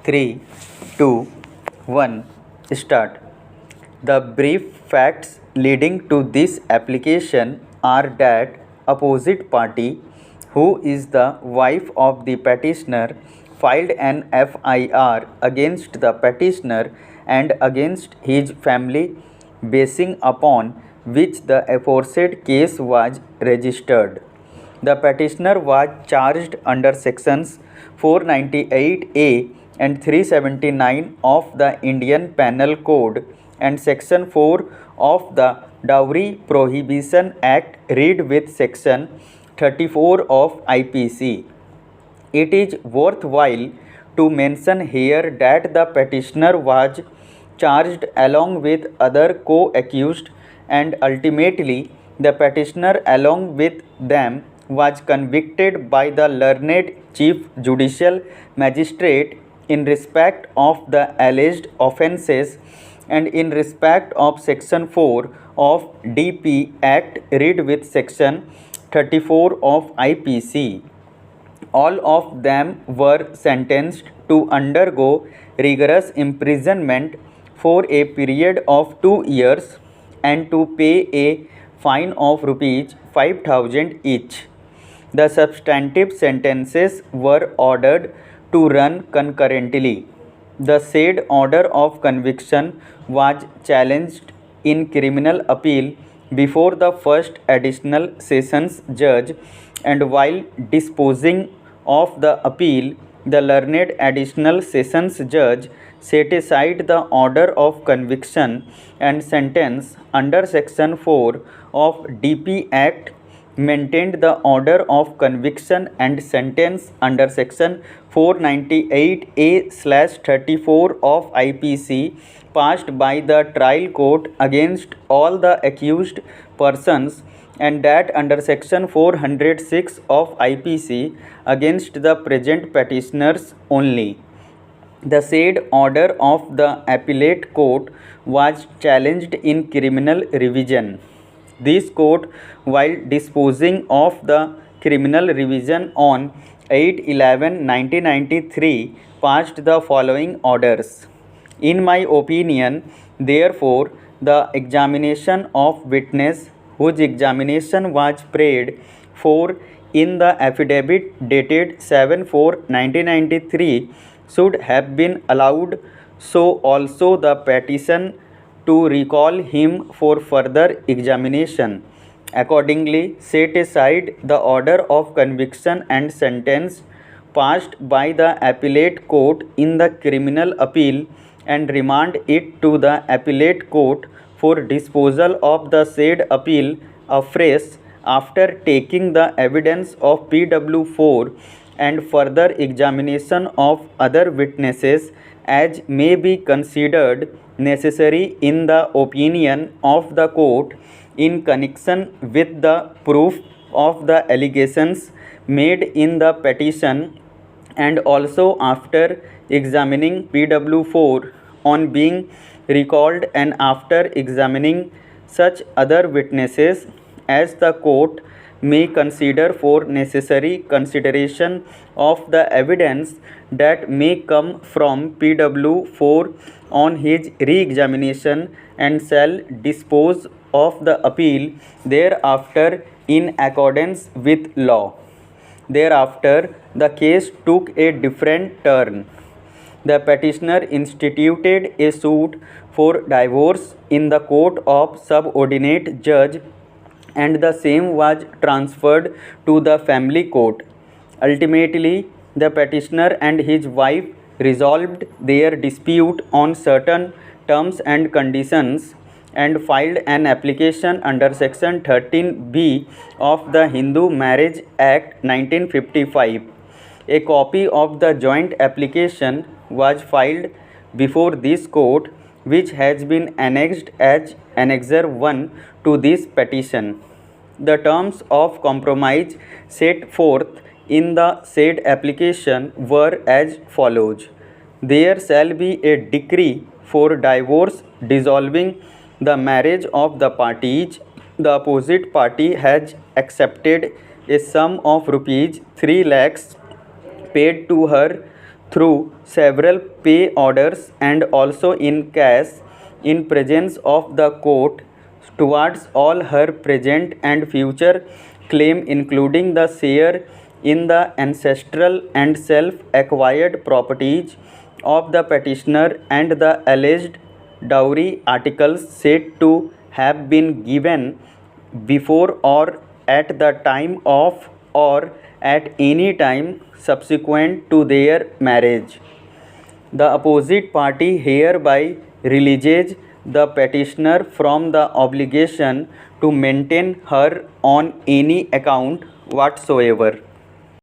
3, 2, 1, start. The brief facts leading to this application are that opposite party, who is the wife of the petitioner, filed an FIR against the petitioner and against his family, basing upon which the aforesaid case was registered. The petitioner was charged under sections 498A and 379 of the Indian Penal Code and section 4 of the Dowry Prohibition Act read with section 34 of IPC. It is worthwhile to mention here that the petitioner was charged along with other co-accused, and ultimately the petitioner along with them was convicted by the learned Chief Judicial Magistrate in respect of the alleged offences and in respect of section 4 of DP Act read with section 34 of IPC. All of them were sentenced to undergo rigorous imprisonment for a period of 2 years and to pay a fine of rupees 5,000 each. The substantive sentences were ordered to run concurrently. The said order of conviction was challenged in criminal appeal before the first additional sessions judge, and while disposing of the appeal, the learned additional sessions judge set aside the order of conviction and sentence under section 4 of DP Act, maintained the order of conviction and sentence under section 498A/34 of IPC passed by the trial court against all the accused persons, and that under section 406 of IPC against the present petitioners only. The said order of the appellate court was challenged in criminal revision. This court, while disposing of the criminal revision on 8/11/1993, passed the following orders. In my opinion, therefore, the examination of witness whose examination was prayed for in the affidavit dated 7/4/1993 should have been allowed, so also the petition to recall him for further examination. Accordingly, set aside the order of conviction and sentence passed by the appellate court in the criminal appeal and remand it to the appellate court for disposal of the said appeal afresh after taking the evidence of PW4 and further examination of other witnesses as may be considered necessary in the opinion of the court in connection with the proof of the allegations made in the petition, and also after examining PW4 on being recalled and after examining such other witnesses as the court may consider for necessary consideration of the evidence that may come from PW4 on his re-examination, and shall dispose of the appeal thereafter in accordance with law. Thereafter, the case took a different turn. The petitioner instituted a suit for divorce in the court of subordinate judge, and the same was transferred to the family court. Ultimately, the petitioner and his wife resolved their dispute on certain terms and conditions and filed an application under section 13B of the Hindu Marriage Act 1955. A copy of the joint application was filed before this court, which has been annexed as Annexure 1 to this petition. The terms of compromise set forth in the said application were as follows. There shall be a decree for divorce dissolving the marriage of the parties. The opposite party has accepted a sum of rupees 3 lakhs paid to her through several pay orders and also in cash in presence of the court towards all her present and future claim, including the share in the ancestral and self-acquired properties of the petitioner and the alleged dowry articles said to have been given before or at the time of or at any time subsequent to their marriage. The opposite party hereby releases the petitioner from the obligation to maintain her on any account whatsoever.